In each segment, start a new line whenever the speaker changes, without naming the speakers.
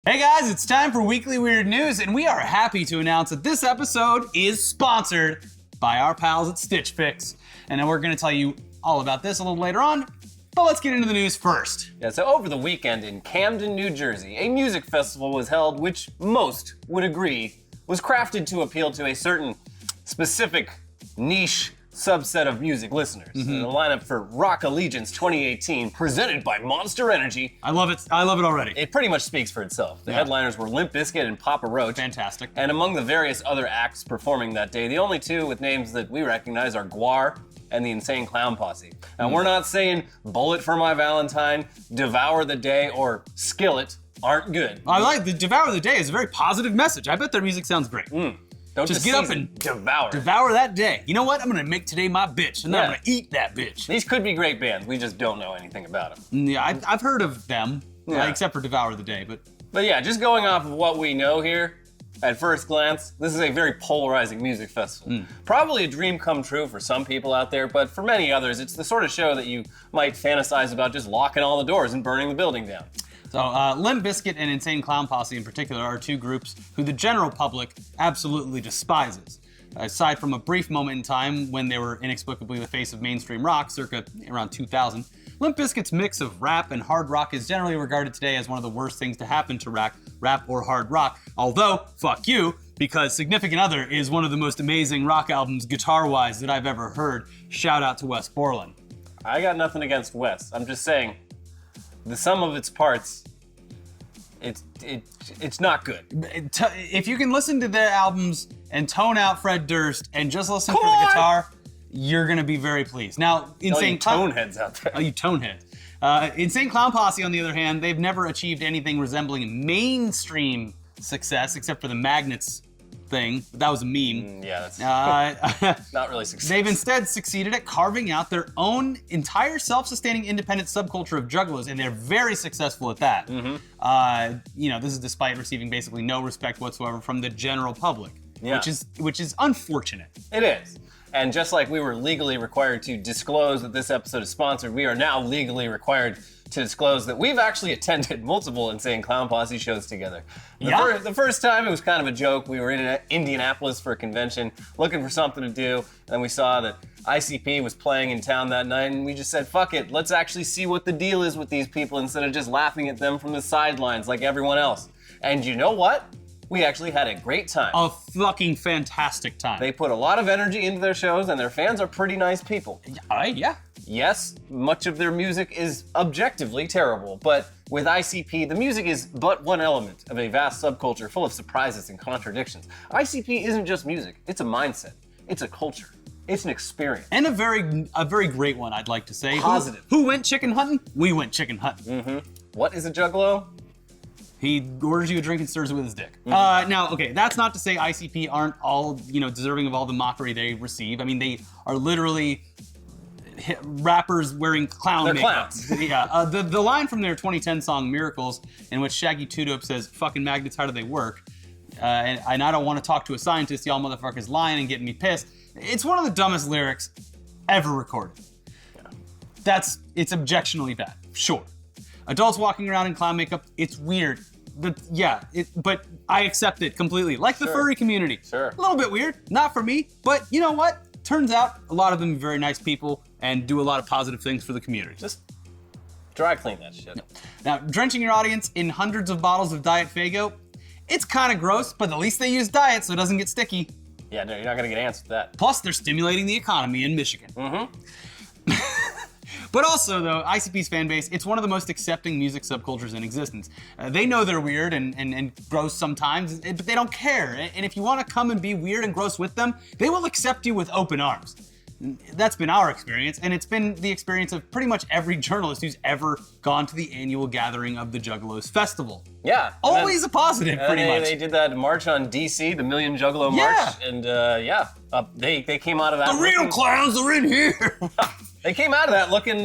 Hey guys, it's time for Weekly Weird News, and we are happy to announce that this episode is sponsored by our pals at Stitch Fix. And then we're going to tell you all about this a little later on, but let's get into the news first.
Yeah, so over the weekend in Camden, New Jersey, a music festival was held which most would agree was crafted to appeal to a certain specific niche subset of music listeners. The lineup for Rock Allegiance 2018, presented by Monster Energy.
I love it already.
It pretty much speaks for itself. The headliners were Limp Bizkit and Papa Roach.
Fantastic.
And among the various other acts performing that day, the only two with names that we recognize are Guar and the Insane Clown Posse. Now, we're not saying Bullet for My Valentine, Devour the Day, or Skillet aren't good.
I like the Devour the Day is a very positive message. I bet their music sounds great.
Don't
Just get up and
devour
that day. You know what? I'm gonna make today my bitch, and then I'm gonna eat that bitch.
These could be great bands. We just don't know anything about them.
Yeah, I've heard of them, except for Devour the Day, but
yeah, just going off of what we know here, at first glance, this is a very polarizing music festival. Probably a dream come true for some people out there, but for many others, it's the sort of show that you might fantasize about just locking all the doors and burning the building down.
So Limp Bizkit and Insane Clown Posse in particular are two groups who the general public absolutely despises. Aside from a brief moment in time when they were inexplicably the face of mainstream rock, circa around 2000, Limp Bizkit's mix of rap and hard rock is generally regarded today as one of the worst things to happen to rap or hard rock. Although, fuck you, because Significant Other is one of the most amazing rock albums guitar-wise that I've ever heard. Shout out to Wes Borland.
I got nothing against Wes. I'm just saying, the sum of its parts, it's not good.
If you can listen to their albums and tone out Fred Durst and just listen for the guitar, you're gonna be very pleased. Now, Insane
toneheads out there.
Oh, you toneheads. Insane Clown Posse, on the other hand, they've never achieved anything resembling mainstream success except for the Magnets thing. That was a meme.
Yeah, that's not really success.
They've instead succeeded at carving out their own entire self-sustaining independent subculture of juggalos, and they're very successful at that. This is despite receiving basically no respect whatsoever from the general public, which is unfortunate.
It is. And just like we were legally required to disclose that this episode is sponsored, we are now legally required to disclose that we've actually attended multiple Insane Clown Posse shows together. The first time it was kind of a joke. We were in Indianapolis for a convention looking for something to do, and then we saw that ICP was playing in town that night, and we just said, fuck it, let's actually see what the deal is with these people instead of just laughing at them from the sidelines like everyone else. And you know what? We actually had a great time.
A fucking fantastic time.
They put a lot of energy into their shows, and their fans are pretty nice people.
Yeah.
Yes, much of their music is objectively terrible, but with ICP, the music is but one element of a vast subculture full of surprises and contradictions. ICP isn't just music, it's a mindset, it's a culture, it's an experience.
And a very great one, I'd like to say.
Positive.
Who went chicken hunting? We went chicken hunting.
What is a juggalo?
He orders you a drink and stirs it with his dick. Now, okay, that's not to say ICP aren't all, deserving of all the mockery they receive. I mean, they are literally rappers wearing clown makeup. Yeah, the line from their 2010 song Miracles, in which Shaggy Two-Dope says, fucking magnets, how do they work? And I don't want to talk to a scientist, y'all motherfuckers lying and getting me pissed. It's one of the dumbest lyrics ever recorded. It's objectionably bad, sure. Adults walking around in clown makeup, it's weird. But I accept it completely. Like the furry community.
Sure.
A little bit weird, not for me, but you know what? Turns out a lot of them are very nice people and do a lot of positive things for the community.
Just dry clean that shit.
Now, drenching your audience in hundreds of bottles of Diet Faygo, it's kind of gross, but at least they use diet so it doesn't get sticky.
Yeah, no, you're not gonna get answered to that.
Plus, they're stimulating the economy in Michigan. But also, though, ICP's fan base, it's one of the most accepting music subcultures in existence. They know they're weird and gross sometimes, but they don't care. And if you want to come and be weird and gross with them, they will accept you with open arms. That's been our experience, and it's been the experience of pretty much every journalist who's ever gone to the annual gathering of the Juggalos Festival.
Yeah.
Always a positive, pretty much.
They did that march on DC, the Million Juggalo March, and they came out of that.
The real clowns are in here!
They came out of that looking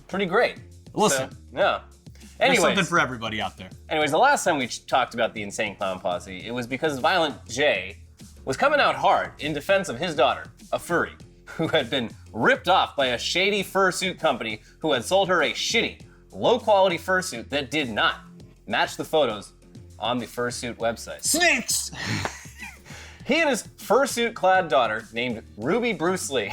pretty great.
Listen.
So, yeah.
There's
Anyways,
something for everybody out there.
Anyways, the last time we talked about the Insane Clown Posse, it was because Violent J was coming out hard in defense of his daughter, a furry, who had been ripped off by a shady fursuit company who had sold her a shitty, low-quality fursuit that did not match the photos on the fursuit website.
Snakes!
He and his fursuit-clad daughter, named Ruby Bruce Lee,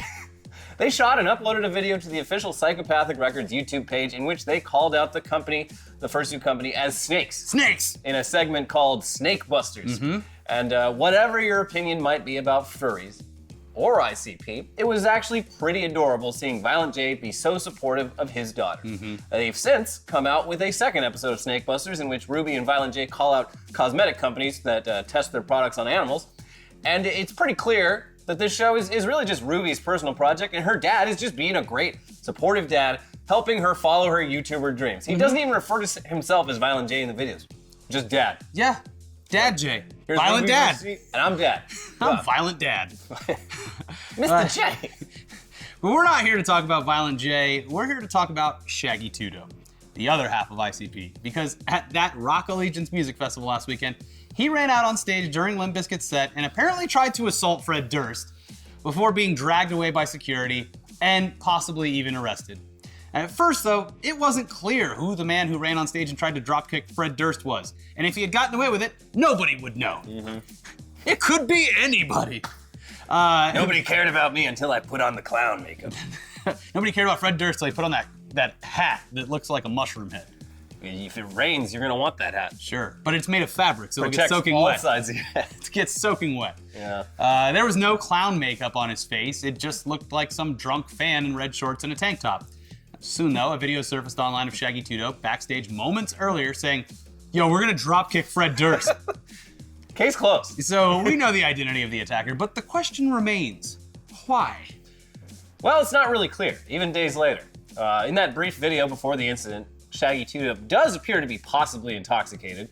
they shot and uploaded a video to the official Psychopathic Records YouTube page in which they called out the company, the fursuit company, as snakes.
Snakes!
In a segment called Snake Busters. And whatever your opinion might be about furries or ICP, it was actually pretty adorable seeing Violent J be so supportive of his daughter. They've since come out with a second episode of Snake Busters in which Ruby and Violent J call out cosmetic companies that test their products on animals. And it's pretty clear that this show is really just Ruby's personal project, and her dad is just being a great, supportive dad, helping her follow her YouTuber dreams. He doesn't even refer to himself as Violent J in the videos. Just dad.
Yeah. Dad J.
Here's
Violent
Ruby
Dad.
Bruce, and I'm dad.
I'm Violent Dad.
Mr. J.
But we're not here to talk about Violent J. We're here to talk about Shaggy Tudo, the other half of ICP. Because at that Rock Allegiance Music Festival last weekend, he ran out on stage during Limp Bizkit's set and apparently tried to assault Fred Durst before being dragged away by security and possibly even arrested. At first, though, it wasn't clear who the man who ran on stage and tried to dropkick Fred Durst was. And if he had gotten away with it, nobody would know. It could be anybody.
Nobody cared about me until I put on the clown makeup.
Nobody cared about Fred Durst until he put on that hat that looks like a mushroom head.
If it rains, you're gonna want that hat.
Sure, but it's made of fabric, so it'll get
Protects
soaking
all
wet.
sides of your head.
It gets soaking wet.
Yeah.
There was no clown makeup on his face. It just looked like some drunk fan in red shorts and a tank top. Soon, though, a video surfaced online of Shaggy Tudo backstage moments earlier saying, "Yo, we're gonna dropkick Fred Durst."
Case closed.
So we know the identity of the attacker, but the question remains, why?
Well, it's not really clear, even days later. In that brief video before the incident, Shaggy Tudo does appear to be possibly intoxicated,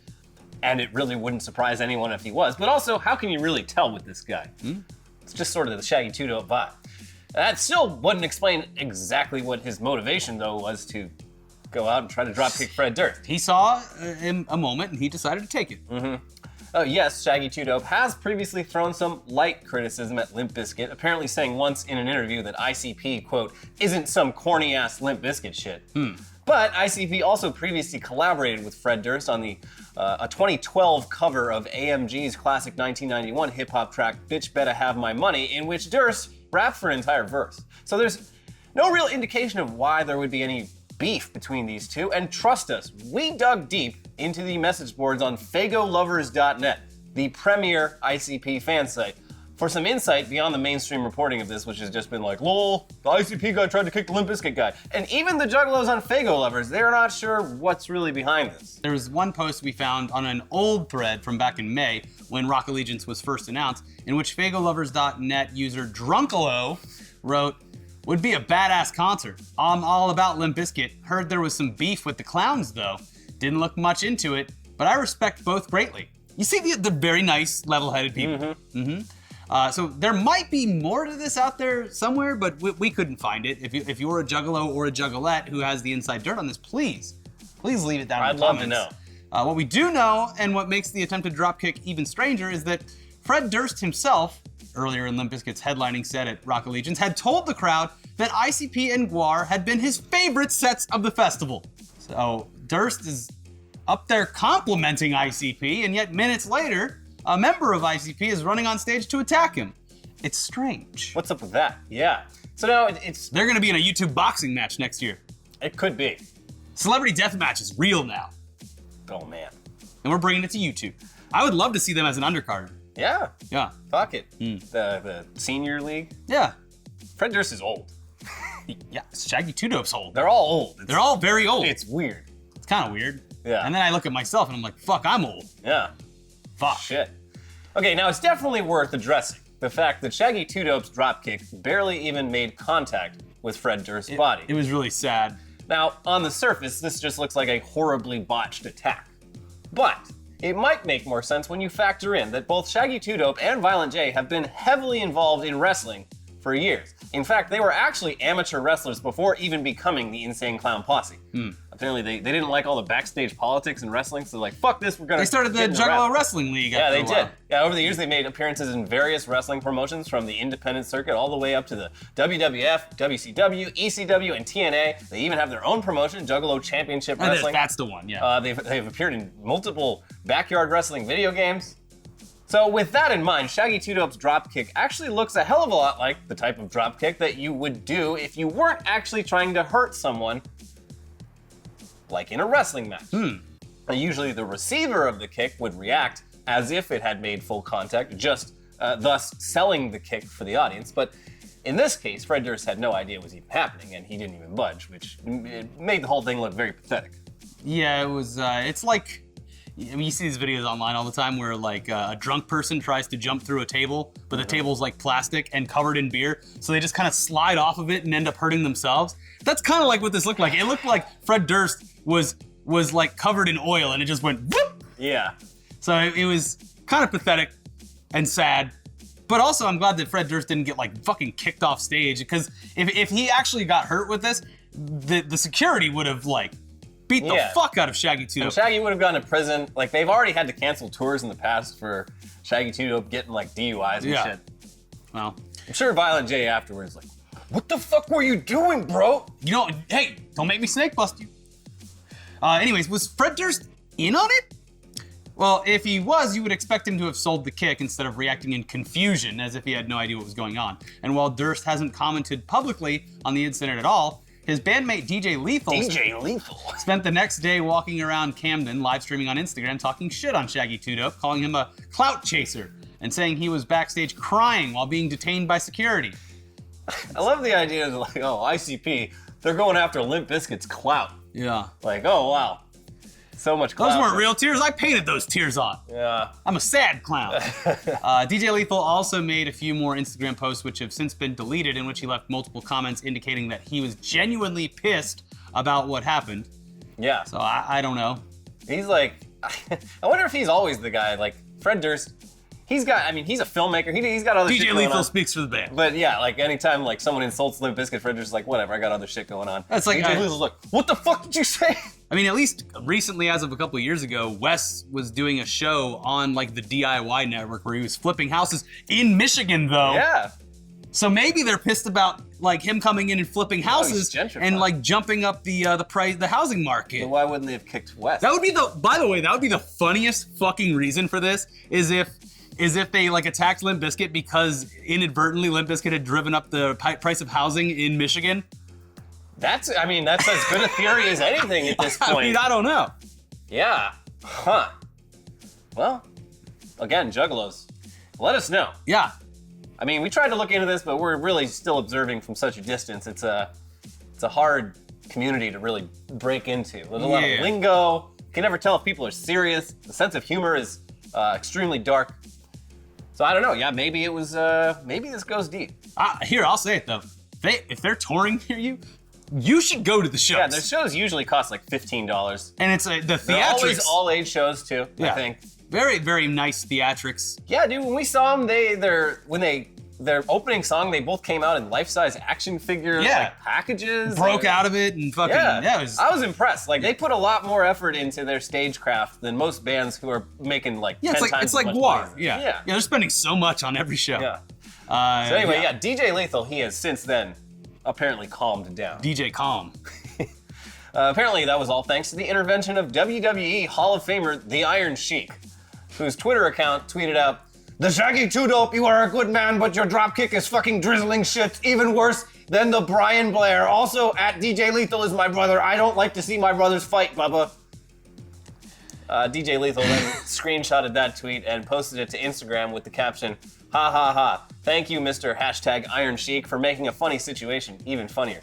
and it really wouldn't surprise anyone if he was, but also, how can you really tell with this guy? It's just sort of the Shaggy Tudo vibe. That still wouldn't explain exactly what his motivation, though, was to go out and try to dropkick Fred Durst.
He saw a moment and he decided to take it.
Yes, Shaggy Tudo has previously thrown some light criticism at Limp Bizkit, apparently saying once in an interview that ICP, quote, isn't some corny-ass Limp Bizkit shit. But ICP also previously collaborated with Fred Durst on a 2012 cover of AMG's classic 1991 hip-hop track, Bitch Better Have My Money, in which Durst rapped for an entire verse. So there's no real indication of why there would be any beef between these two, and trust us, we dug deep into the message boards on fagolovers.net, the premier ICP fan site, for some insight beyond the mainstream reporting of this, which has just been like, lol, the ICP guy tried to kick the Limp Bizkit guy. And even the Juggalos on Fago Lovers, they're not sure what's really behind this.
There was one post we found on an old thread from back in May when Rock Allegiance was first announced, in which fagolovers.net user Drunkalo wrote, "Would be a badass concert. I'm all about Limp Bizkit. Heard there was some beef with the clowns though. Didn't look much into it, but I respect both greatly." You see the very nice, level-headed people. So there might be more to this out there somewhere, but we couldn't find it. If you're a Juggalo or a Juggalette who has the inside dirt on this, please leave it down in the comments.
I'd love to know.
What we do know, and what makes the attempted dropkick even stranger, is that Fred Durst himself, earlier in Limp Bizkit's headlining set at Rock Allegiance, had told the crowd that ICP and Guar had been his favorite sets of the festival. So Durst is up there complimenting ICP, and yet minutes later, a member of ICP is running on stage to attack him. It's strange.
What's up with that? Yeah. So now
They're gonna be in a YouTube boxing match next year.
it could be.
Celebrity Deathmatch is real now,
Oh man.
and we're bringing it to YouTube. I would love to see them as an undercard.
Yeah.
Yeah.
Fuck it. The senior league.
Yeah.
Fred Durst is old.
Yeah, Shaggy Tudo's old.
They're all old.
They're all very old.
It's weird.
It's kind of weird.
Yeah.
And then I look at myself and I'm like, fuck, I'm old.
Yeah.
Fuck.
Shit. Okay, now it's definitely worth addressing the fact that Shaggy Tudo's dropkick barely even made contact with Fred Durst's body.
It was really sad.
Now, on the surface, this just looks like a horribly botched attack. But it might make more sense when you factor in that both Shaggy Tudo and Violent J have been heavily involved in wrestling for years. In fact, they were actually amateur wrestlers before even becoming the Insane Clown Posse. Apparently they didn't like all the backstage politics in wrestling, so they're like, fuck this, we're gonna.
They started the Juggalo Wrestling League.
Yeah, they did. Yeah, over the years they made appearances in various wrestling promotions from the independent circuit all the way up to the WWF, WCW, ECW, and TNA. They even have their own promotion, Juggalo Championship Wrestling.
That's the one, yeah.
They've appeared in multiple backyard wrestling video games. So with that in mind, Shaggy 2 Dope's dropkick actually looks a hell of a lot like the type of dropkick that you would do if you weren't actually trying to hurt someone, like in a wrestling match. Usually the receiver of the kick would react as if it had made full contact, just thus selling the kick for the audience. But in this case, Fred Durst had no idea it was even happening, and he didn't even budge, which made the whole thing look very pathetic.
Yeah, it was, it's like, I mean, you see these videos online all the time where like a drunk person tries to jump through a table, but the table's like plastic and covered in beer, so they just kind of slide off of it and end up hurting themselves. That's kind of like what this looked like. It looked like Fred Durst was like covered in oil and it just went whoop.
Yeah.
So it was kind of pathetic and sad. But also, I'm glad that Fred Durst didn't get like fucking kicked off stage, because if he actually got hurt with this, the security would have like beat the fuck out of Shaggy 2 Dope.
And Shaggy would have gone to prison. Like, they've already had to cancel tours in the past for Shaggy 2 Dope getting like DUIs and shit.
Well,
I'm sure Violent J afterwards like, what the fuck were you doing, bro?
You know, hey, don't make me snake bust you. Anyways, was Fred Durst in on it? Well, if he was, you would expect him to have sold the kick instead of reacting in confusion as if he had no idea what was going on. And while Durst hasn't commented publicly on the incident at all, his bandmate DJ Lethal spent the next day walking around Camden, live streaming on Instagram, talking shit on Shaggy 2 Dope, calling him a clout chaser, and saying he was backstage crying while being detained by security.
I love the idea of like, oh, ICP, they're going after Limp Bizkit's clout.
Yeah.
Like, oh, wow. So much clout.
Those weren't real tears. I painted those tears on.
Yeah.
I'm a sad clown. DJ Lethal also made a few more Instagram posts which have since been deleted, in which he left multiple comments indicating that he was genuinely pissed about what happened.
Yeah.
So I don't know.
He's like, I wonder if he's always the guy. Like, Fred Durst, he's got, I mean, he's a filmmaker. He's got other shit
DJ
going
Lethal
on.
speaks for the band.
But yeah, like anytime like someone insults Limp Bizkit, Fred Durst is like, whatever, I got other shit going on.
That's like,
DJ Lethal's like, what the fuck did you say?
I mean, at least recently, as of a couple of years ago, Wes was doing a show on like the DIY network where he was flipping houses in Michigan, though.
Yeah.
So maybe they're pissed about like him coming in and flipping houses and like jumping up the price, the housing market.
So why wouldn't they have kicked Wes?
That would be the. By the way, that would be the funniest fucking reason for this is if they like attacked Limp Bizkit because inadvertently Limp Bizkit had driven up the price of housing in Michigan.
That's as good a theory as anything at this point.
I mean, I don't know.
Yeah. Huh. Well, again, Juggalos, let us know.
Yeah.
I mean, we tried to look into this, but we're really still observing from such a distance. It's a hard community to really break into. There's a lot of lingo. You can never tell if people are serious. The sense of humor is extremely dark. So I don't know. Yeah, maybe it was. Maybe this goes deep.
Here, I'll say it though. If they're touring near you, you should go to the shows.
Yeah, their shows usually cost like $15.
And it's the theatrics.
They're always all-age shows too. I think.
Very, very nice theatrics.
Yeah, dude. When we saw them, their opening song, they both came out in life-size action figure like packages.
Broke out of it and fucking
I was impressed. Like they put a lot more effort into their stagecraft than most bands who are making like 10 times
it's like
as much
War.
money.
Yeah, they're spending so much on every show.
Yeah. So anyway, DJ Lethal, he has since then apparently calmed down.
DJ Calm.
Apparently that was all thanks to the intervention of WWE Hall of Famer The Iron Sheik, whose Twitter account tweeted out, "The Shaggy 2 Dope, you are a good man, but your dropkick is fucking drizzling shit. Even worse than the Brian Blair. Also, at DJ Lethal is my brother. I don't like to see my brothers fight, Bubba." DJ Lethal then screenshotted that tweet and posted it to Instagram with the caption, "Ha ha ha. Thank you, Mr. #Iron Sheik, for making a funny situation even funnier.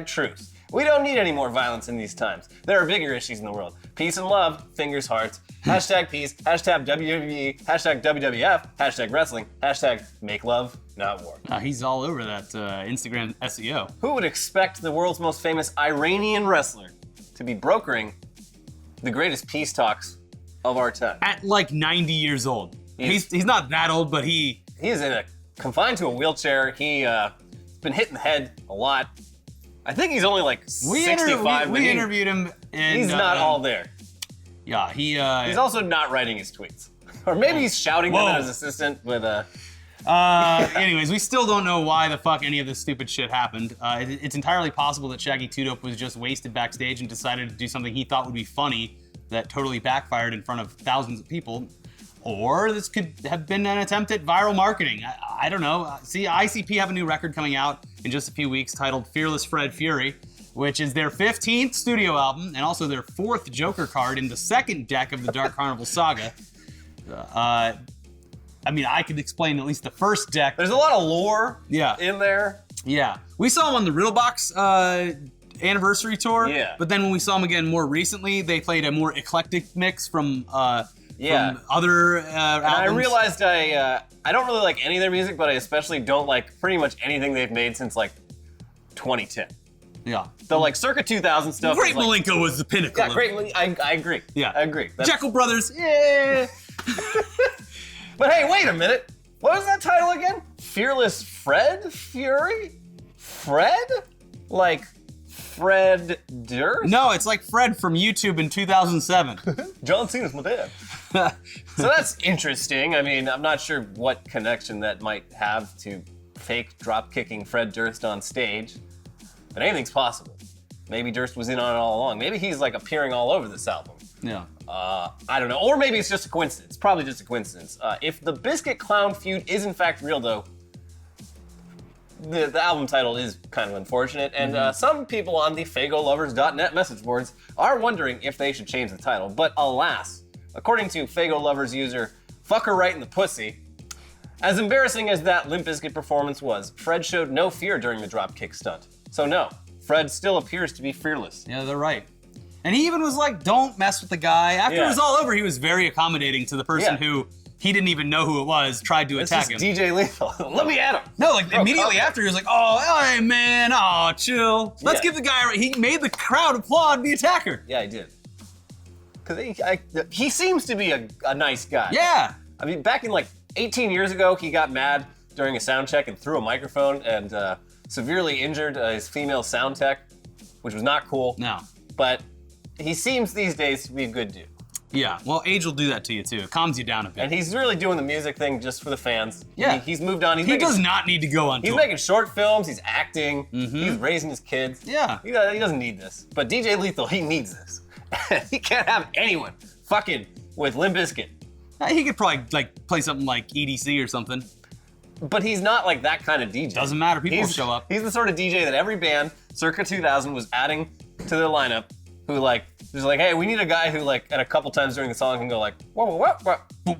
#truth. We don't need any more violence in these times. There are bigger issues in the world. Peace and love, fingers, hearts. #peace, #WWE, #WWF, #wrestling, #make love, not war."
He's all over that Instagram SEO.
Who would expect the world's most famous Iranian wrestler to be brokering the greatest peace talks of our time?
At like 90 years old. He's not that old, but he
is confined to a wheelchair. He's been hit in the head a lot. I think he's only like 65.
We interviewed him, and
he's not all there.
Yeah,
he's also not writing his tweets, or maybe he's shouting them at his assistant. But
anyways, we still don't know why the fuck any of this stupid shit happened. It's entirely possible that Shaggy 2-Dope was just wasted backstage and decided to do something he thought would be funny that totally backfired in front of thousands of people. Or this could have been an attempt at viral marketing. I don't know. See, ICP have a new record coming out in just a few weeks titled Fearless Fred Fury, which is their 15th studio album and also their 4th Joker card in the 2nd deck of the Dark Carnival saga. I mean, I could explain at least the first deck.
There's a lot of lore in there.
Yeah. We saw him on the Riddlebox anniversary tour.
Yeah.
But then when we saw him again more recently, they played a more eclectic mix from other albums.
I realized I don't really like any of their music, but I especially don't like pretty much anything they've made since like 2010.
Yeah.
The like circa 2000 stuff.
Great Malenko was the pinnacle.
Yeah, Great. I agree.
Yeah.
I agree.
Jekyll Brothers. Yeah.
But hey, wait a minute. What was that title again? Fearless Fred Fury? Fred? Like Fred Durst?
No, it's like Fred from YouTube in 2007.
John Cena's my dad. So that's interesting. I mean, I'm not sure what connection that might have to fake drop-kicking Fred Durst on stage, but anything's possible. Maybe Durst was in on it all along. Maybe he's like appearing all over this album.
Yeah.
I don't know. Or maybe it's just a coincidence. Probably just a coincidence. If the Bizkit Clown feud is in fact real, though, the album title is kind of unfortunate, and some people on the FagoLovers.net message boards are wondering if they should change the title. But alas, according to FagoLovers user Fucker Right in the Pussy, as embarrassing as that Limp Bizkit performance was, Fred showed no fear during the dropkick stunt. So no, Fred still appears to be fearless.
Yeah, they're right. And he even was like, don't mess with the guy. After it was all over, he was very accommodating to the person who he didn't even know who it was, tried to attack him.
DJ Lethal. Let me at him.
No, like immediately after, he was like, oh, hey, man, oh, chill. Let's give the guy, he made the crowd applaud the attacker.
Yeah, he did. Because he seems to be a nice guy.
Yeah.
I mean, back in like 18 years ago, he got mad during a sound check and threw a microphone and severely injured his female sound tech, which was not cool.
No.
But he seems these days to be a good dude.
Yeah, well, age will do that to you too. It calms you down a bit.
And he's really doing the music thing just for the fans.
Yeah.
He's moved on.
He does not need to go on tour.
He's making short films, he's acting, he's raising his kids.
Yeah.
He doesn't need this. But DJ Lethal, he needs this. He can't have anyone fucking with Limp Bizkit.
He could probably like play something like EDC or something.
But he's not like that kind of DJ.
Doesn't matter, people will show up.
He's the sort of DJ that every band circa 2000 was adding to their lineup, who like, just like, hey, we need a guy who like, at a couple times during the song can go like, whoa, whoa, whoa, whoa.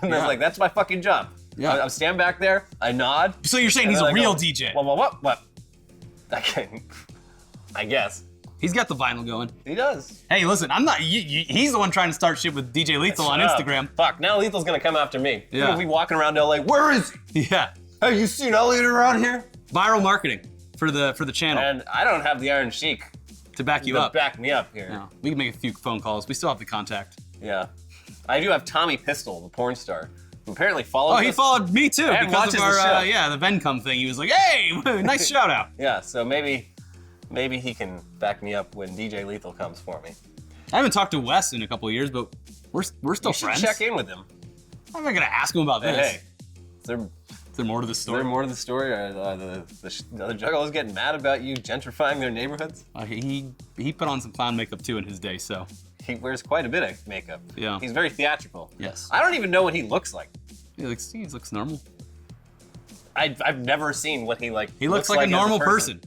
And it's like, that's my fucking job.
Yeah.
I stand back there, I nod.
So you're saying he's a real DJ?
What? I guess.
He's got the vinyl going.
He does.
Hey, listen, I'm not. He's the one trying to start shit with DJ Lethal on Instagram.
Fuck, now Lethal's gonna come after me.
Yeah.
He's gonna be walking around LA. Where is he?
Yeah.
Have you seen Elliot around here?
Viral marketing for the channel.
And I don't have the Iron Sheik
to back you up.
Back me up here.
No, we can make a few phone calls. We still have the contact.
Yeah. I do have Tommy Pistol, the porn star, who apparently follows us.
He followed me too
and
because of
watches
our
the show.
the Vencom thing. He was like, hey, nice shout out.
Yeah, so maybe he can back me up when DJ Lethal comes for me.
I haven't talked to Wes in a couple of years, but we're still
You should
friends.
check in with him.
I'm not gonna ask him about this.
Hey, is
there more to the story?
there more to the story? Are the other juggalos getting mad about you gentrifying their neighborhoods?
He put on some clown makeup too in his day, so.
He wears quite a bit of makeup.
Yeah.
He's very theatrical.
Yes.
I don't even know what he looks like.
He looks normal.
I've never seen what he like.
He looks like a normal person.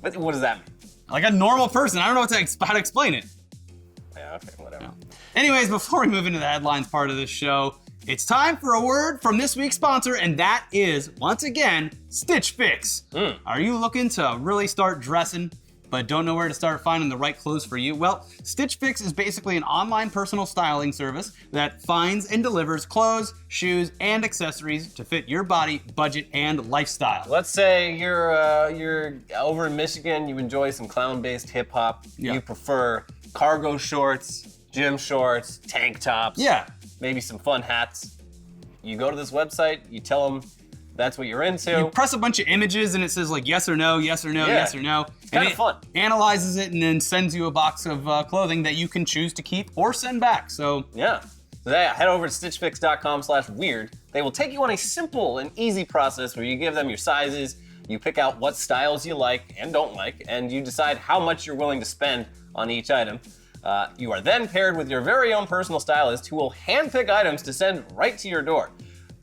What does that mean?
Like a normal person. I don't know how to explain it.
Yeah, okay, whatever.
Yeah. Anyways, before we move into the headlines part of this show, it's time for a word from this week's sponsor, and that is, once again, Stitch Fix. Are you looking to really start dressing, but don't know where to start finding the right clothes for you? Well, Stitch Fix is basically an online personal styling service that finds and delivers clothes, shoes, and accessories to fit your body, budget, and lifestyle.
Let's say you're over in Michigan, you enjoy some clown-based hip-hop.
Yeah.
You prefer cargo shorts, gym shorts, tank tops.
Yeah.
Maybe some fun hats. You go to this website, you tell them that's what you're into.
You press a bunch of images and it says like yes or no, yes or no, yes or no.
It's kind of fun.
Analyzes it and then sends you a box of clothing that you can choose to keep or send back. So
yeah. So head over to stitchfix.com/weird. They will take you on a simple and easy process where you give them your sizes, you pick out what styles you like and don't like, and you decide how much you're willing to spend on each item. You are then paired with your very own personal stylist who will handpick items to send right to your door.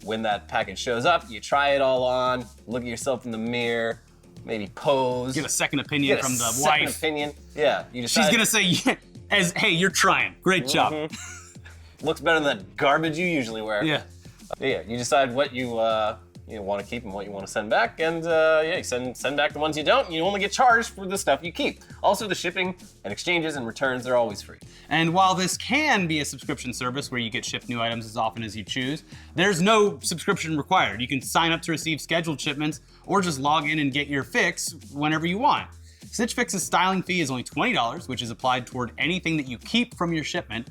When that package shows up, you try it all on, look at yourself in the mirror, maybe pose.
Get a second opinion from the
second
wife.
Opinion. Yeah. You decide,
she's gonna say, hey, you're trying. Great job.
Looks better than that garbage you usually wear.
Yeah.
Yeah. You decide what you want to keep and what you want to send back, and you send back the ones you don't. And you only get charged for the stuff you keep. Also, the shipping and exchanges and returns are always free.
And while this can be a subscription service where you get shipped new items as often as you choose, there's no subscription required. You can sign up to receive scheduled shipments or just log in and get your fix whenever you want. Stitch Fix's styling fee is only $20, which is applied toward anything that you keep from your shipment.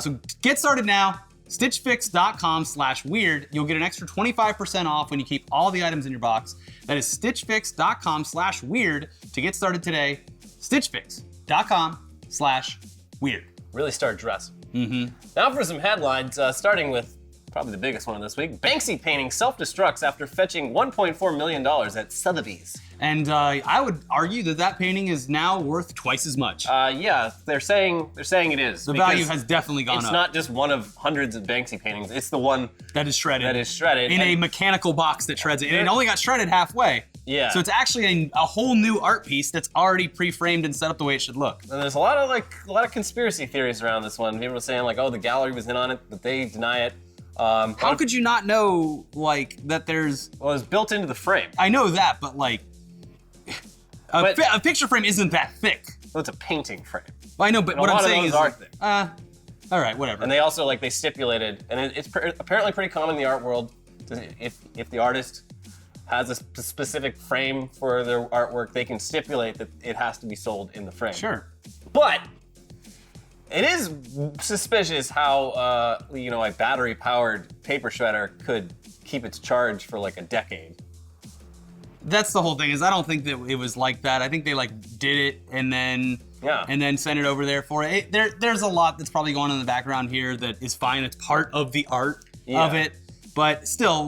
So get started now. StitchFix.com/weird. You'll get an extra 25% off when you keep all the items in your box. That is StitchFix.com/weird to get started today. StitchFix.com/weird.
Really start dressing. Now for some headlines, starting with probably the biggest one of this week. Banksy painting self-destructs after fetching $1.4 million at Sotheby's.
And I would argue that painting is now worth twice as much.
Yeah, they're saying it is.
The value has definitely gone up.
It's not just one of hundreds of Banksy paintings. It's the one
that is shredded.
In
a mechanical box that shreds it. And it only got shredded halfway.
Yeah.
So it's actually a whole new art piece that's already pre-framed and set up the way it should look.
And there's a lot of conspiracy theories around this one. People are saying like, oh, the gallery was in on it, but they deny it.
How could you not know that there's?
Well, it was built into the frame.
I know that, but a picture frame isn't that thick.
Well, it's a painting frame.
Well, I know, but what I'm saying is,
are thick.
all right, whatever.
And they also they stipulated, and it's apparently pretty common in the art world, if the artist has a specific frame for their artwork, they can stipulate that it has to be sold in the frame.
Sure.
But it is suspicious how a battery-powered paper shredder could keep its charge for like a decade.
That's the whole thing. Is I don't think that it was like that. I think they did it and then sent it over there for it. There's a lot that's probably going on in the background here that is fine. It's part of the art of it, but still,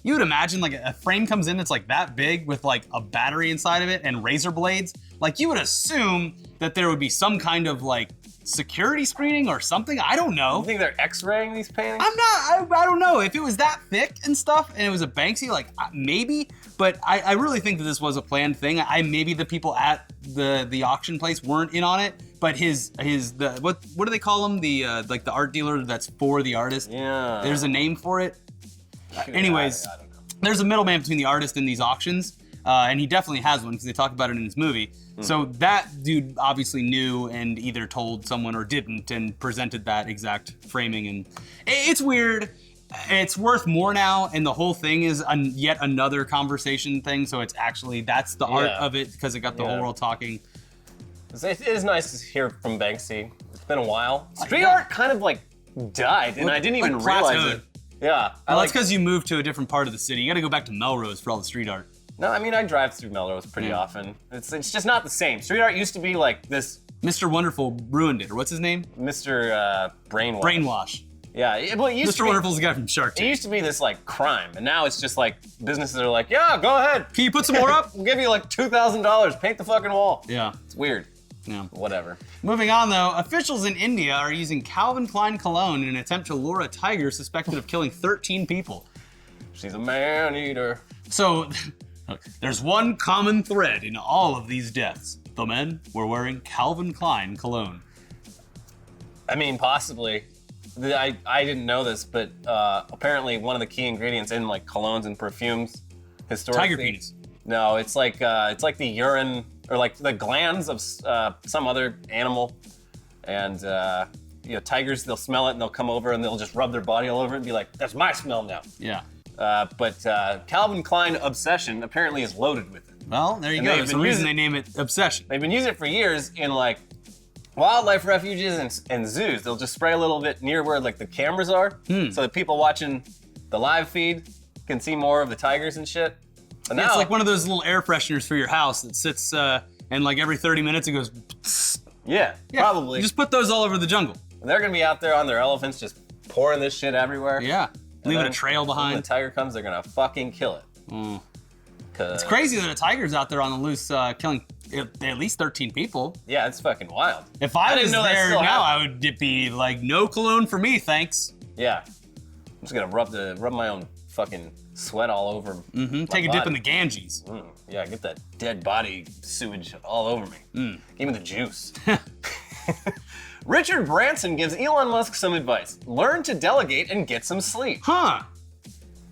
you would imagine a frame comes in that's that big with a battery inside of it and razor blades. You would assume that there would be some kind of security screening or something. I don't know.
You think they're X-raying these paintings?
I don't know. If it was that thick and stuff and it was a Banksy, maybe, but I really think that this was a planned thing. Maybe the people at the auction place weren't in on it, but what do they call him? The art dealer that's for the artist.
Yeah.
There's a name for it. Anyways,
I don't know.
There's a middleman between the artist and these auctions. And he definitely has one because they talk about it in his movie. So that dude obviously knew and either told someone or didn't and presented that exact framing. And it's weird. It's worth more now. And the whole thing is yet another conversation thing. So it's actually, that's the art of it because it got the whole world talking.
It is nice to hear from Banksy. It's been a while. Street art kind of died and I didn't even realize it. Yeah.
Well, that's because you moved to a different part of the city. You got to go back to Melrose for all the street art.
No, I mean, I drive through Melrose pretty often. It's just not the same. Street art used to be this...
Mr. Wonderful ruined it, or what's his name?
Mr. Brainwash.
Brainwash.
Yeah, it used to be...
Mr. Wonderful's the guy from Shark Tank.
It used to be this, crime, and now it's just, businesses are like, yeah, go ahead.
Can you put some more up?
We'll give you, $2,000. Paint the fucking wall.
Yeah.
It's weird.
Yeah.
Whatever.
Moving on, though, officials in India are using Calvin Klein cologne in an attempt to lure a tiger suspected of killing 13 people.
She's a man-eater.
So... There's one common thread in all of these deaths. The men were wearing Calvin Klein cologne.
I mean, possibly. I didn't know this, but apparently one of the key ingredients in colognes and perfumes historically.
Tiger penis.
No, it's like the urine or the glands of some other animal, and tigers, they'll smell it and they'll come over and they'll just rub their body all over it and be like, "That's my smell now."
Yeah.
But Calvin Klein Obsession apparently is loaded with it.
Well, there you go. That's the reason they name it Obsession.
They've been using it for years in wildlife refuges and zoos. They'll just spray a little bit near where the cameras are, so that people watching the live feed can see more of the tigers and shit. And
Yeah,
now,
it's like one of those little air fresheners for your house that sits and like every 30 minutes it goes. Psst.
yeah,
Yeah,
probably.
you just put those all over the jungle.
They're gonna be out there on their elephants just pouring this shit everywhere.
Yeah, leaving a trail
When
behind.
the tiger comes, they're gonna fucking kill it.
It's crazy that a tiger's out there on the loose killing at least 13 people.
Yeah, it's fucking wild.
If I was
didn't know that
there
still
now,
happened.
I would be like, no cologne for me, thanks.
Yeah. I'm just gonna rub my own fucking sweat all over.
Take a dip in the Ganges.
Yeah, get that dead body sewage all over me. Give me the juice. Richard Branson gives Elon Musk some advice. Learn to delegate and get some sleep.
Huh.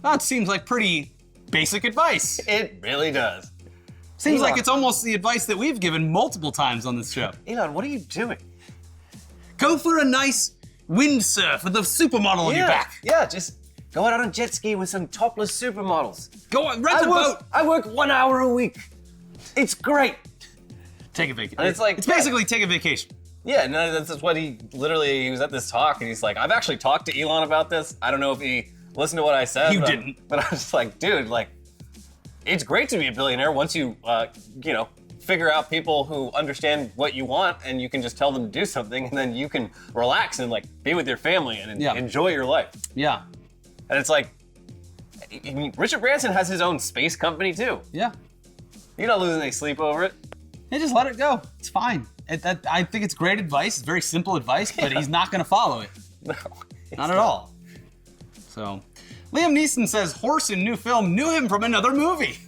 That seems like pretty basic advice.
It really does.
Seems
Elon.
like it's almost the advice that we've given multiple times on this show.
Elon, what are you doing?
Go for a nice windsurf with a supermodel on your back.
Yeah, just go out on a jet ski with some topless supermodels.
Go on, rent a boat.
I work 1 hour a week. It's great.
Take a vacation.
And it's like,
it's basically take a vacation.
Yeah, no, that's just what he was at this talk and he's like, I've actually talked to Elon about this. I don't know if he listened to what I said.
You
but
didn't.
But I was just like, dude, like, it's great to be a billionaire once you, figure out people who understand what you want and you can just tell them to do something and then you can relax and like be with your family and enjoy your life.
Yeah.
And it's like, Richard Branson has his own space company too.
Yeah.
You're not losing any sleep over it.
Hey, just let it go. It's fine. I think it's great advice. It's very simple advice, but he's not going to follow it.
No.
Not at all. So, Liam Neeson says horse in new film knew him from another movie.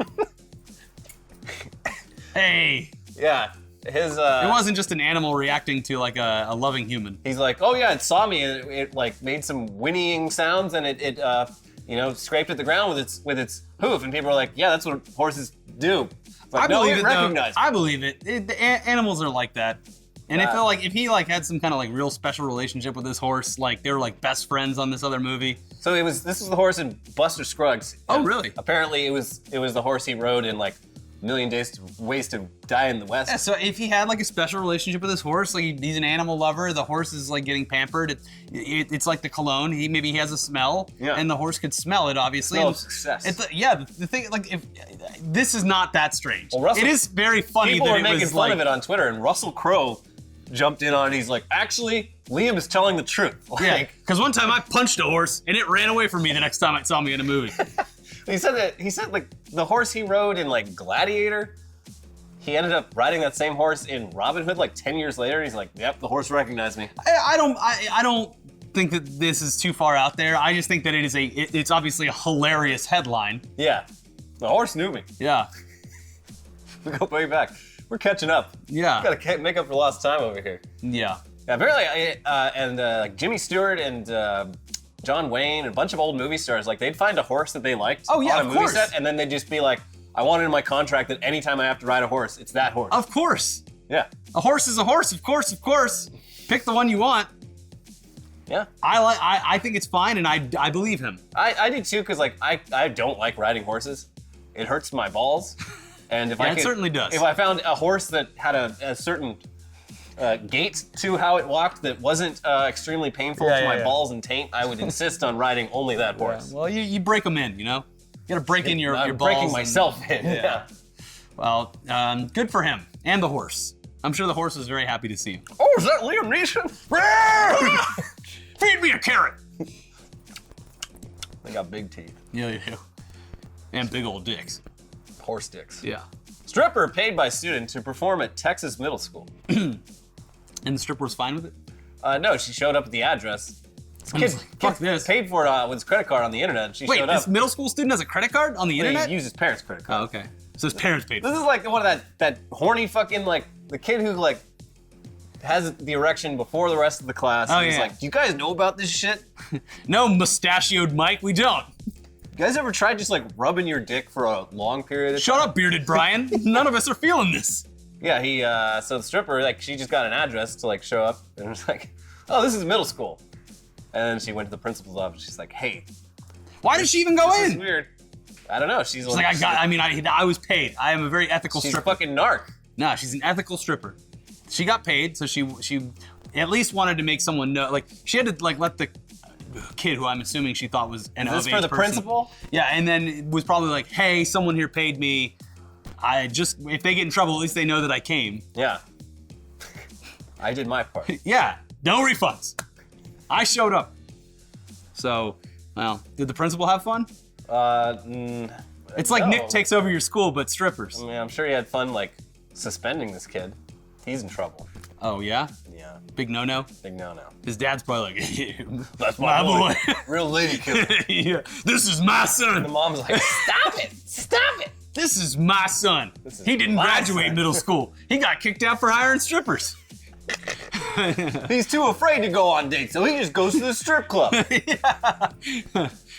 Hey.
Yeah. His
It wasn't just an animal reacting to like a loving human.
He's like, oh yeah, it saw me and it like made some whinnying sounds and it scraped at the ground with its hoof and people are like, yeah, that's what horses do. Like,
I believe it though.
recognized me.
I believe it. Animals are like that. And I feel like if he like had some kind of like real special relationship with this horse, like they were like best friends on this other movie.
So this was the horse in Buster Scruggs.
Oh, really?
Apparently it was the horse he rode in like Million Ways to Die in the West.
Yeah, so if he had like a special relationship with his horse, like he's an animal lover, the horse is like getting pampered. It's like the cologne. Maybe he has a smell, and the horse could smell it. Obviously,
Smell of success.
The thing, like, if this is not that strange.
Well,
it is very funny
people
that
were
it
making
was
fun
like,
of it on Twitter, and Russell Crowe jumped in on it. He's like, actually, Liam is telling the truth.
Yeah, because one time I punched a horse and it ran away from me the next time it saw me in a movie.
He said like the horse he rode in like Gladiator. He ended up riding that same horse in Robin Hood like 10 years later. He's like, yep, the horse recognized me.
I don't think that this is too far out there. I just think that it's obviously a hilarious headline.
Yeah, the horse knew me.
Yeah.
We go way back. We're catching up.
Yeah.
Gotta make up for lost time over here.
Yeah.
Yeah, apparently, Jimmy Stewart and John Wayne and a bunch of old movie stars, like they'd find a horse that they liked
Oh, yeah,
on a
of
movie
course.
set, and then they'd just be like, I want it in my contract that anytime I have to ride a horse, it's that horse.
Of course.
Yeah.
A horse is a horse, of course. Pick the one you want.
Yeah.
I think it's fine, and I believe him.
I do too, because like I don't like riding horses. It hurts my balls. And if
It certainly does.
If I found a horse that had a certain gait to how it walked that wasn't extremely painful to my balls and taint, I would insist on riding only that horse.
Well, you break them in, you know? You gotta break in your
I'm
balls.
breaking myself in.
Yeah. Well, good for him. And the horse. I'm sure the horse was very happy to see him.
Oh, is that Liam Neeson?
Feed me a carrot!
They got big teeth.
Yeah, you do. And big old dicks.
Horse dicks.
Yeah.
Stripper paid by student to perform at Texas middle school.
And the stripper was fine with it?
No, she showed up at the address.
Kid fuck this.
Paid for it with his credit card on the internet. And she
Wait,
showed up.
this middle school student has a credit card on the internet?
He used his parents' credit card.
Oh, okay. So his parents paid for
This
it.
is like one of that horny fucking like the kid who like has the erection before the rest of the class.
Oh,
and he's
yeah.
like, do you guys know about this shit?
No, mustachioed Mike, we don't.
You guys ever tried just like rubbing your dick for a long period of time?
Shut up, bearded Brian. None of us are feeling this.
Yeah, so the stripper, like, she just got an address to like show up and was like, oh, this is middle school. And then she went to the principal's office. She's like, hey,
Why did she even go
this is
in?
weird. I don't know. She's
Like, I was paid. I am a very ethical
she's a
stripper.
fucking narc.
No, she's an ethical stripper. She got paid, so she at least wanted to make someone know. Like, she had to like let the kid who I'm assuming she thought was an
Is this
of-age
for the
person.
principal?
Yeah, and then it was probably like, hey, someone here paid me. If they get in trouble, at least they know that I came.
Yeah. I did my part.
Yeah, no refunds. I showed up. So, well, did the principal have fun? It's like
no.
Nick takes over your school, but strippers.
I mean, I'm sure he had fun, like, suspending this kid. He's in trouble.
Oh, yeah?
Yeah.
Big no-no?
Big no-no.
His dad's probably like,
That's
my boy.
Real lady killer.
Yeah, this is my
The
son.
mom's like, stop it! Stop it!
This is my son.
This is
He didn't
my
graduate
son.
middle school. He got kicked out for hiring strippers.
He's too afraid to go on dates, so he just goes to the strip club.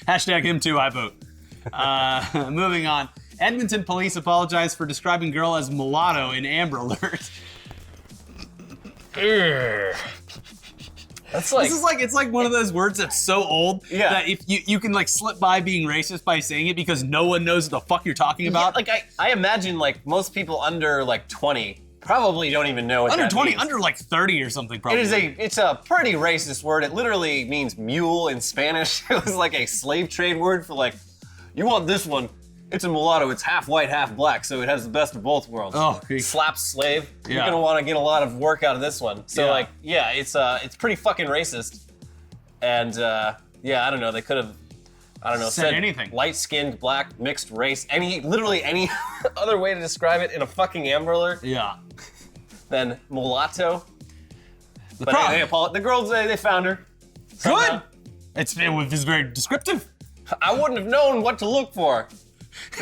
Hashtag him too, I vote. Moving on. Edmonton police apologize for describing girl as mulatto in Amber Alert.
That's like,
It's like one of those words that's so old that if you can like slip by being racist by saying it because no one knows what the fuck you're talking about.
Yeah, like I imagine like most people under like 20 probably don't even know what
under
that
20,
means.
under like 30 or something probably.
It's a pretty racist word. It literally means mule in Spanish. It was like a slave trade word for like, you want this one. It's a mulatto. It's half white, half black, so it has the best of both worlds.
Oh, okay.
Slap slave.
Yeah.
You're gonna want to get a lot of work out of this one. So
Yeah.
like, yeah, it's pretty fucking racist. And yeah, I don't know. They could have, I don't know,
Said anything.
Light-skinned, black, mixed race, literally any other way to describe it in a fucking Amber Alert
Yeah.
than mulatto.
The
But
problem.
the girls, they found her.
Good.
Somehow.
It was very descriptive.
I wouldn't have known what to look for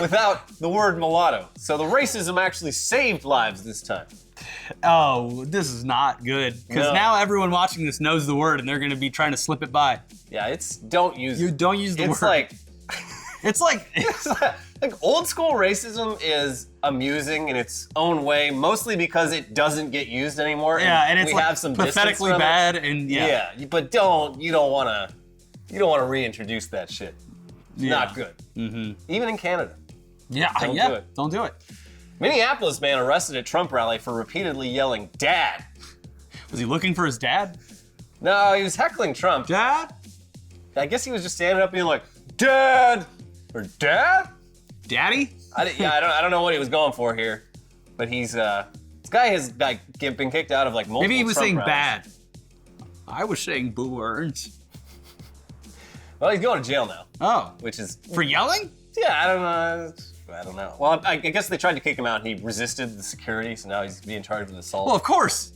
without the word mulatto. So the racism actually saved lives this time.
Oh, this is not good. Because
No.
now everyone watching this knows the word and they're going to be trying to slip it by.
Yeah, don't use
You
it.
don't use the
It's
word.
like,
It's like,
like old school racism is amusing in its own way, mostly because it doesn't get used anymore.
yeah, and it's
we
like
have some distance
pathetically
from it.
bad and yeah.
Yeah, but you don't want to reintroduce that shit. It's
Yeah.
not good. Mm-hmm. Even in Canada.
Yeah,
Don't
yeah,
do it.
don't do it.
Minneapolis man arrested at Trump rally for repeatedly yelling, "Dad."
Was he looking for his dad?
No, he was heckling Trump.
Dad?
I guess he was just standing up being like, "Dad," or "Dad."
Daddy?
I don't know what he was going for here, but he's this guy has like been kicked out of like multiple.
Maybe he was
Trump
saying
rallies.
bad. I was saying boo words.
Well, he's going to jail now,
Oh,
which is
for yelling?
yeah, I don't know. Well, I guess they tried to kick him out and he resisted the security, so now he's being charged with assault.
Well, of course.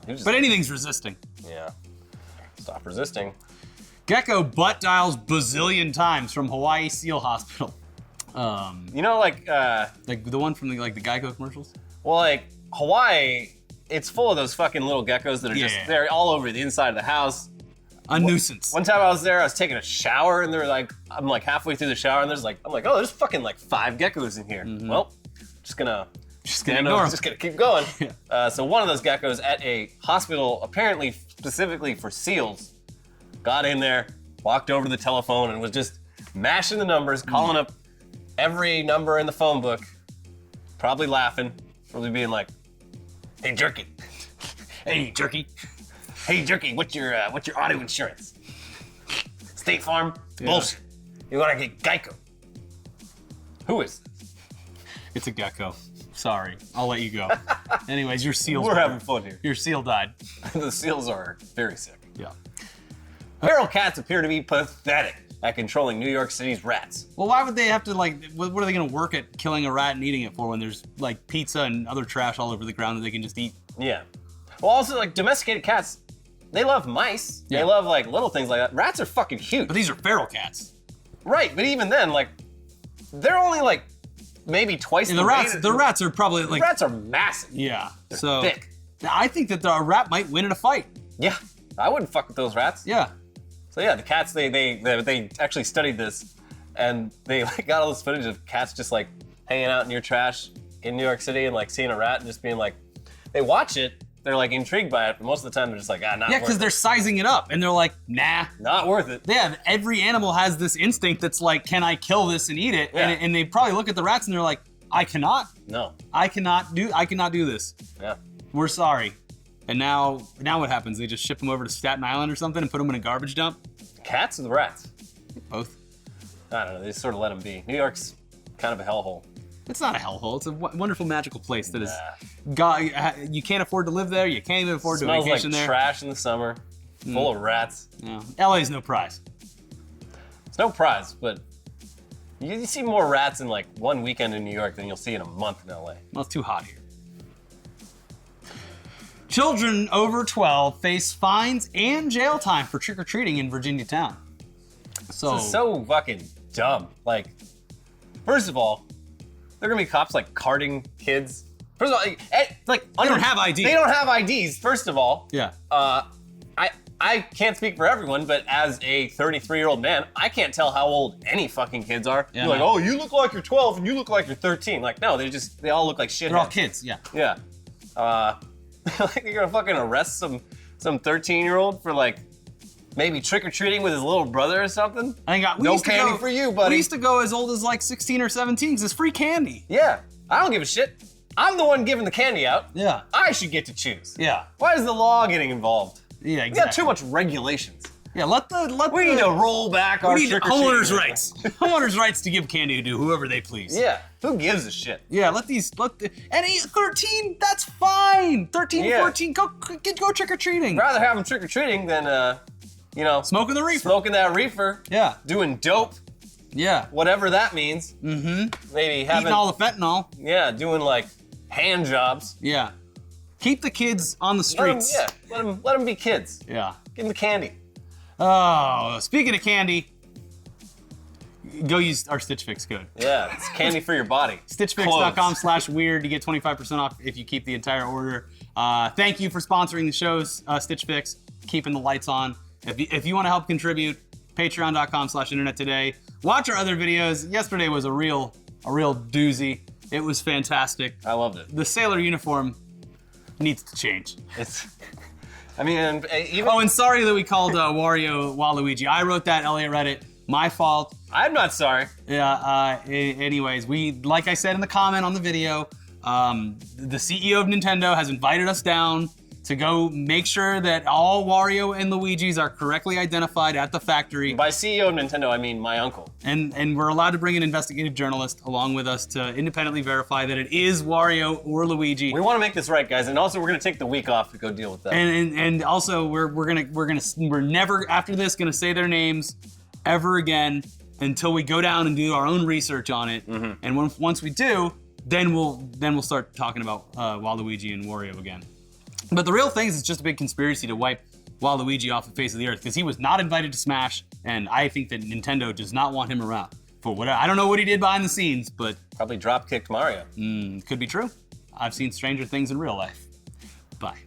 He was just-
But anything's resisting.
yeah, stop resisting.
Gecko butt dials bazillion times from Hawaii Seal Hospital.
You know, like
The one from the Geico commercials?
well, like Hawaii, it's full of those fucking little geckos that are just
Yeah.
they're all over the inside of the house.
A nuisance.
One time I was there, I was taking a shower, and they're like, I'm like halfway through the shower, and I'm like, oh, there's fucking like 5 geckos in here. Well, just gonna
ignore 'em.
just gonna keep going. So one of those geckos at a hospital, apparently specifically for seals, got in there, walked over to the telephone, and was just mashing the numbers, calling up every number in the phone book, probably laughing, probably being like, "Hey, Jerky.
Hey, jerky.
Hey, Jerky, what's your auto insurance? State Farm?
Yeah.
Bullshit. You want to get Geico? Who is this?"
It's a gecko. Sorry, I'll let you go. Anyways, your seal.
We're having fun here.
Your seal died.
The seals are very sick.
Yeah.
Feral cats appear to be pathetic at controlling New York City's rats.
Well, why would they have to what are they gonna work at killing a rat and eating it for when there's like pizza and other trash all over the ground that they can just eat?
Yeah. Well, also, like, domesticated cats, they love mice.
Yeah.
They love, like, little things like that. Rats are fucking huge.
But these are feral cats.
Right, but even then, like, they're only, like, maybe twice
And
the
the
weight.
rats are probably like
Rats are massive.
yeah. So
thick.
I think that a rat might win in a fight.
Yeah. I wouldn't fuck with those rats.
Yeah.
So yeah, the cats, they actually studied this, and they like got all this footage of cats just like hanging out near trash in New York City and like seeing a rat and just being like, they watch it, they're like intrigued by it, but most of the time they're just like, not
Yeah,
worth
because
it.
they're sizing it up and they're like, nah.
Not worth it.
Yeah, every animal has this instinct that's like, can I kill this and eat it?
Yeah.
And they probably look at the rats and they're like, I cannot
No.
do this.
Yeah.
We're sorry. And now what happens? They just ship them over to Staten Island or something and put them in a garbage dump?
Cats or the rats?
Both.
I don't know. They just sort of let them be. New York's kind of a hellhole.
It's not a hellhole. It's a wonderful, magical place that is. You can't afford to live there. You can't even afford to vacation
there. Smells
there.
like trash in the summer, full of rats.
No. LA's no prize.
It's no prize, but you see more rats in like one weekend in New York than you'll see in a month in LA.
Well, it's too hot here. Children over 12 face fines and jail time for trick-or-treating in Virginia town.
This is so fucking dumb. Like, first of all, they're gonna be cops like carting kids. First of all, like
they don't have IDs.
They don't have IDs. First of all,
yeah.
I can't speak for everyone, but as a 33-year-old man, I can't tell how old any fucking kids are.
Yeah,
you're like, oh, you look like you're 12 and you look like you're 13. Like, no, they all look like shitheads.
They're all kids. Yeah.
Yeah. Like you're gonna fucking arrest some 13-year-old for like maybe trick-or-treating with his little brother or something? No candy for you, buddy.
We used to go as old as like 16 or 17 because it's free candy.
Yeah, I don't give a shit. I'm the one giving the candy out.
Yeah.
I should get to choose.
Yeah.
Why is the law getting involved?
Yeah, exactly.
We got too much regulations.
Yeah,
we need to roll back our trick-or-treating.
Homeowners' rights. Homeowners' rights to give candy to whoever they please.
Yeah, who gives a shit?
Yeah, and 13, that's fine. 13, 14, go trick-or-treating.
Rather have them trick-or-treating than,
smoking the reefer.
Smoking that reefer.
Yeah.
Doing dope.
Yeah.
Whatever that means.
Mm-hmm.
Maybe having...
Eating all the fentanyl.
Yeah, doing like hand jobs.
Yeah. Keep the kids on the streets.
Let them be kids.
Yeah.
Give them the candy.
Oh, speaking of candy, go use our Stitch Fix code.
Yeah, it's candy for your body.
StitchFix.com/weird to get 25% off if you keep the entire order. Thank you for sponsoring the shows, Stitch Fix, keeping the lights on. If you want to help contribute, patreon.com/internet today. Watch our other videos. Yesterday was a real doozy. It was fantastic.
I loved it.
The sailor uniform needs to change.
And
sorry that we called Wario Waluigi. I wrote that, Elliot read it. My fault.
I'm not sorry.
Yeah, anyways, like I said in the comment on the video, the CEO of Nintendo has invited us down to go make sure that all Wario and Luigi's are correctly identified at the factory.
By CEO of Nintendo, I mean my uncle.
And we're allowed to bring an investigative journalist along with us to independently verify that it is Wario or Luigi.
We want to make this right, guys, and also we're gonna take the week off to go deal with that.
And also we're never after this gonna say their names ever again until we go down and do our own research on it. Mm-hmm. And once we do, then we'll start talking about Waluigi and Wario again. But the real thing is it's just a big conspiracy to wipe Waluigi off the face of the earth because he was not invited to Smash, and I think that Nintendo does not want him around. For whatever, I don't know what he did behind the scenes, but
probably drop kicked Mario.
Could be true. I've seen stranger things in real life. Bye.